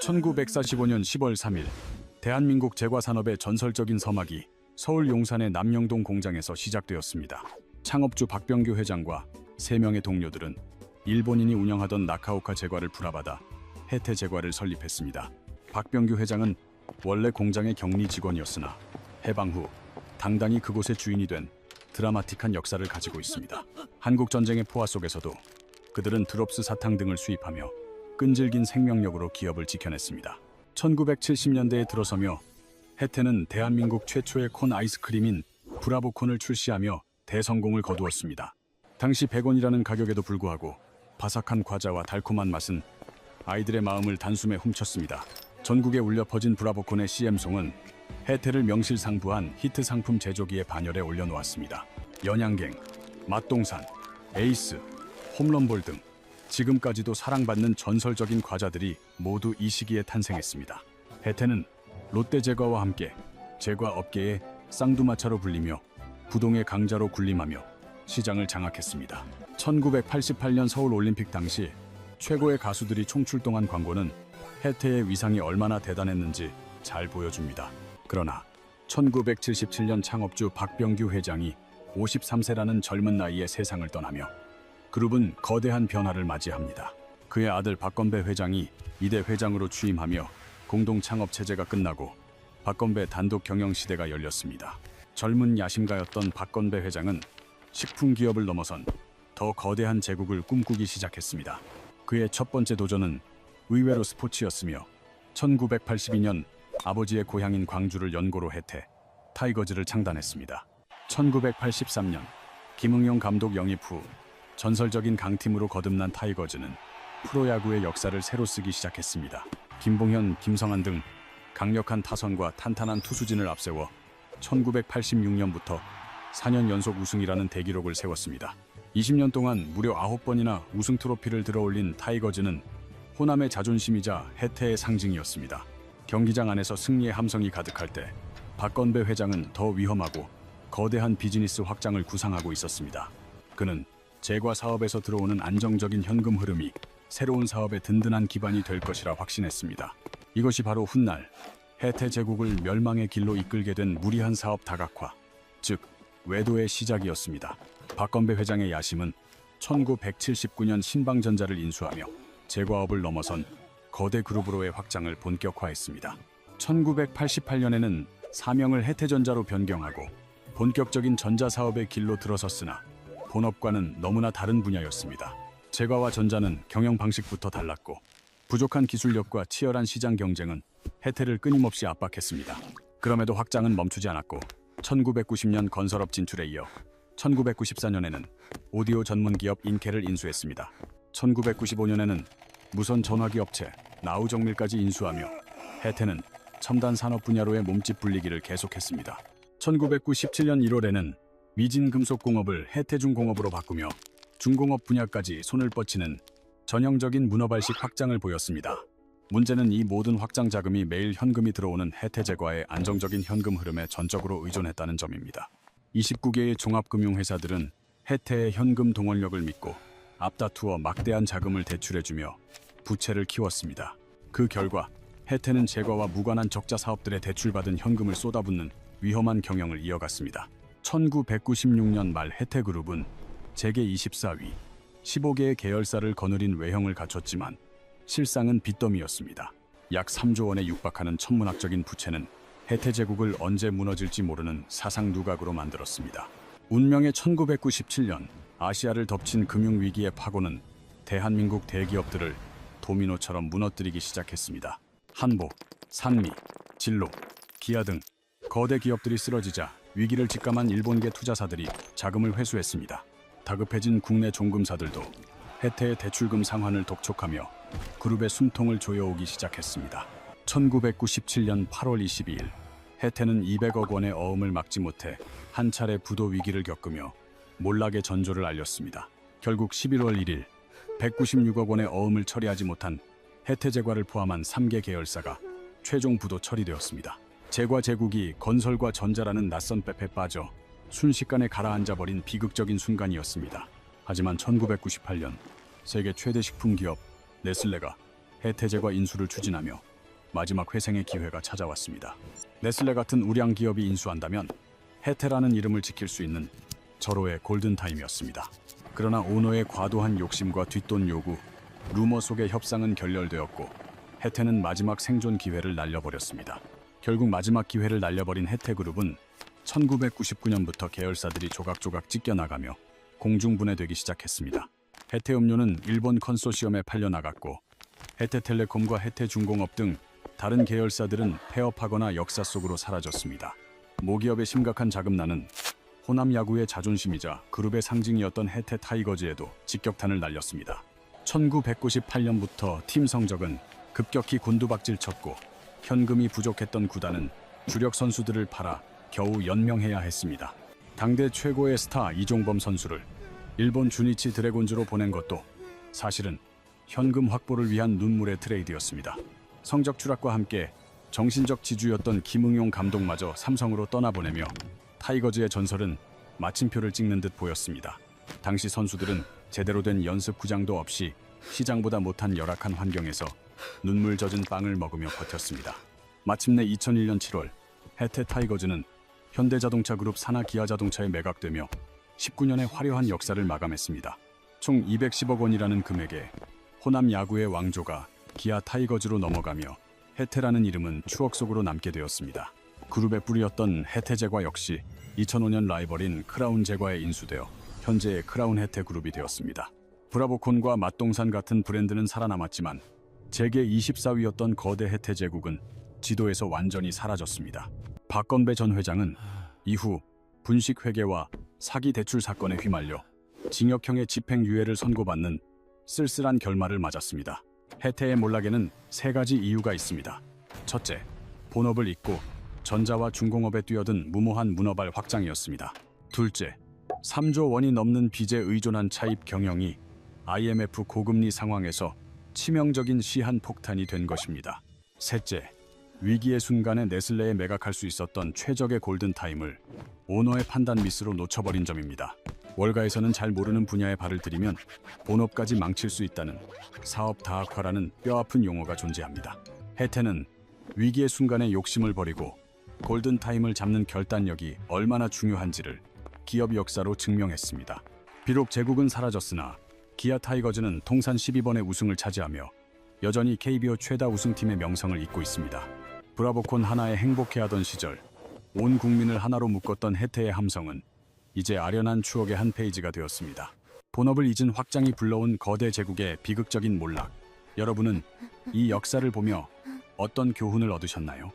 1945년 10월 3일 대한민국 제과산업의 전설적인 서막이 서울 용산의 남영동 공장에서 시작되었습니다. 창업주 박병규 회장과 3명의 동료들은 일본인이 운영하던 나카오카 제과를 불화받아 혜태 제과를 설립했습니다. 박병규 회장은 원래 공장의 격리 직원이었으나 해방 후 당당히 그곳의 주인이 된 드라마틱한 역사를 가지고 있습니다. 한국전쟁의 포화 속에서도 그들은 드롭스 사탕 등을 수입하며 끈질긴 생명력으로 기업을 지켜냈습니다. 1970년대에 들어서며 혜태는 대한민국 최초의 콘 아이스크림인 브라보콘을 출시하며 대성공을 거두었습니다. 당시 100원이라는 가격에도 불구하고 바삭한 과자와 달콤한 맛은 아이들의 마음을 단숨에 훔쳤습니다. 전국에 울려 퍼진 브라보콘의 CM송은 혜태를 명실상부한 히트 상품 제조기의 반열에 올려놓았습니다. 연양갱, 맛동산, 에이스, 홈런볼 등 지금까지도 사랑받는 전설적인 과자들이 모두 이 시기에 탄생했습니다. 혜태는 롯데제과와 함께 제과 업계의 쌍두마차로 불리며 부동의 강자로 군림하며 시장을 장악했습니다. 1988년 서울올림픽 당시 최고의 가수들이 총출동한 광고는 혜태의 위상이 얼마나 대단했는지 잘 보여줍니다. 그러나 1977년 창업주 박병규 회장이 53세라는 젊은 나이에 세상을 떠나며 그룹은 거대한 변화를 맞이합니다. 그의 아들 박건배 회장이 이대 회장으로 취임하며 공동 창업 체제가 끝나고 박건배 단독 경영 시대가 열렸습니다. 젊은 야심가였던 박건배 회장은 식품 기업을 넘어선 더 거대한 제국을 꿈꾸기 시작했습니다. 그의 첫 번째 도전은 의외로 스포츠였으며 1982년 아버지의 고향인 광주를 연고로 혜태 타이거즈를 창단했습니다. 1983년 김응용 감독 영입 후 전설적인 강팀으로 거듭난 타이거즈는 프로야구의 역사를 새로 쓰기 시작했습니다. 김봉현, 김성한 등 강력한 타선과 탄탄한 투수진을 앞세워 1986년부터 4년 연속 우승이라는 대기록을 세웠습니다. 20년 동안 무려 9번이나 우승 트로피를 들어올린 타이거즈는 호남의 자존심이자 혜태의 상징이었습니다. 경기장 안에서 승리의 함성이 가득할 때 박건배 회장은 더 위험하고 거대한 비즈니스 확장을 구상하고 있었습니다. 그는 제과 사업에서 들어오는 안정적인 현금 흐름이 새로운 사업의 든든한 기반이 될 것이라 확신했습니다. 이것이 바로 훗날 혜태 제국을 멸망의 길로 이끌게 된 무리한 사업 다각화, 즉 외도의 시작이었습니다. 박건배 회장의 야심은 1979년 신방전자를 인수하며 제과업을 넘어선 거대 그룹으로의 확장을 본격화했습니다. 1988년에는 사명을 혜태전자로 변경하고 본격적인 전자사업의 길로 들어섰으나 본업과는 너무나 다른 분야였습니다. 제과와 전자는 경영 방식부터 달랐고 부족한 기술력과 치열한 시장 경쟁은 혜태를 끊임없이 압박했습니다. 그럼에도 확장은 멈추지 않았고 1990년 건설업 진출에 이어 1994년에는 오디오 전문기업 인켈을 인수했습니다. 1995년에는 무선 전화기 업체 나우정밀까지 인수하며 혜태는 첨단 산업 분야로의 몸집 불리기를 계속했습니다. 1997년 1월에는 미진금속공업을 혜태중공업으로 바꾸며 중공업 분야까지 손을 뻗치는 전형적인 문어발식 확장을 보였습니다. 문제는 이 모든 확장 자금이 매일 현금이 들어오는 혜태제과의 안정적인 현금 흐름에 전적으로 의존했다는 점입니다. 29개의 종합금융회사들은 혜태의 현금 동원력을 믿고 앞다투어 막대한 자금을 대출해주며 부채를 키웠습니다. 그 결과 혜태는 제과와 무관한 적자 사업들에 대출받은 현금을 쏟아붓는 위험한 경영을 이어갔습니다. 1996년 말 혜태그룹은 재계 24위, 15개의 계열사를 거느린 외형을 갖췄지만 실상은 빚더미였습니다. 약 3조 원에 육박하는 천문학적인 부채는 혜태제국을 언제 무너질지 모르는 사상 누각으로 만들었습니다. 운명의 1997년 아시아를 덮친 금융위기의 파고는 대한민국 대기업들을 도미노처럼 무너뜨리기 시작했습니다. 한보, 산미, 진로, 기아 등 거대 기업들이 쓰러지자 위기를 직감한 일본계 투자사들이 자금을 회수했습니다. 다급해진 국내 종금사들도 혜태의 대출금 상환을 독촉하며 그룹의 숨통을 조여오기 시작했습니다. 1997년 8월 22일 혜태는 200억 원의 어음을 막지 못해 한 차례 부도 위기를 겪으며 몰락의 전조를 알렸습니다. 결국 11월 1일 196억 원의 어음을 처리하지 못한 혜태제과를 포함한 3개 계열사가 최종 부도 처리되었습니다. 제과 제국이 건설과 전자라는 낯선 늪에 빠져 순식간에 가라앉아버린 비극적인 순간이었습니다. 하지만 1998년 세계 최대 식품기업 네슬레가 혜태제과 인수를 추진하며 마지막 회생의 기회가 찾아왔습니다. 네슬레 같은 우량 기업이 인수한다면 해태라는 이름을 지킬 수 있는 절호의 골든타임이었습니다. 그러나 오너의 과도한 욕심과 뒷돈 요구, 루머 속의 협상은 결렬되었고 해태는 마지막 생존 기회를 날려버렸습니다. 결국 마지막 기회를 날려버린 해태그룹은 1999년부터 계열사들이 조각조각 찢겨나가며 공중분해되기 시작했습니다. 해태음료는 일본 컨소시엄에 팔려나갔고 해태텔레콤과 해태중공업 등 다른 계열사들은 폐업하거나 역사 속으로 사라졌습니다. 모기업의 심각한 자금난은 호남 야구의 자존심이자 그룹의 상징이었던 해태 타이거즈에도 직격탄을 날렸습니다. 1998년부터 팀 성적은 급격히 곤두박질 쳤고 현금이 부족했던 구단은 주력 선수들을 팔아 겨우 연명해야 했습니다. 당대 최고의 스타 이종범 선수를 일본 주니치 드래곤즈로 보낸 것도 사실은 현금 확보를 위한 눈물의 트레이드였습니다. 성적 추락과 함께 정신적 지주였던 김응용 감독마저 삼성으로 떠나보내며 타이거즈의 전설은 마침표를 찍는 듯 보였습니다. 당시 선수들은 제대로 된 연습 구장도 없이 시장보다 못한 열악한 환경에서 눈물 젖은 빵을 먹으며 버텼습니다. 마침내 2001년 7월 해태 타이거즈는 현대자동차 그룹 산하 기아자동차에 매각되며 19년의 화려한 역사를 마감했습니다. 총 210억 원이라는 금액에 호남 야구의 왕조가 기아 타이거즈로 넘어가며 해태라는 이름은 추억 속으로 남게 되었습니다. 그룹의 뿌리였던 해태제과 역시 2005년 라이벌인 크라운제과에 인수되어 현재의 크라운 해태그룹이 되었습니다. 브라보콘과 맛동산 같은 브랜드는 살아남았지만 재계 24위였던 거대 해태제국은 지도에서 완전히 사라졌습니다. 박건배 전 회장은 이후 분식회계와 사기 대출 사건에 휘말려 징역형의 집행유예를 선고받는 쓸쓸한 결말을 맞았습니다. 해태의 몰락에는 세 가지 이유가 있습니다. 첫째, 본업을 잊고 전자와 중공업에 뛰어든 무모한 문어발 확장이었습니다. 둘째, 3조 원이 넘는 빚에 의존한 차입 경영이 IMF 고금리 상황에서 치명적인 시한 폭탄이 된 것입니다. 셋째, 위기의 순간에 네슬레에 매각할 수 있었던 최적의 골든타임을 오너의 판단 미스로 놓쳐버린 점입니다. 월가에서는 잘 모르는 분야에 발을 들이면 본업까지 망칠 수 있다는 사업 다학화라는 뼈아픈 용어가 존재합니다. 해태는 위기의 순간에 욕심을 버리고 골든타임을 잡는 결단력이 얼마나 중요한지를 기업 역사로 증명했습니다. 비록 제국은 사라졌으나 기아 타이거즈는 통산 12번의 우승을 차지하며 여전히 KBO 최다 우승팀의 명성을 잇고 있습니다. 브라보콘 하나에 행복해하던 시절 온 국민을 하나로 묶었던 해태의 함성은 이제 아련한 추억의 한 페이지가 되었습니다. 본업을 잊은 확장이 불러온 거대 제국의 비극적인 몰락. 여러분은 이 역사를 보며 어떤 교훈을 얻으셨나요?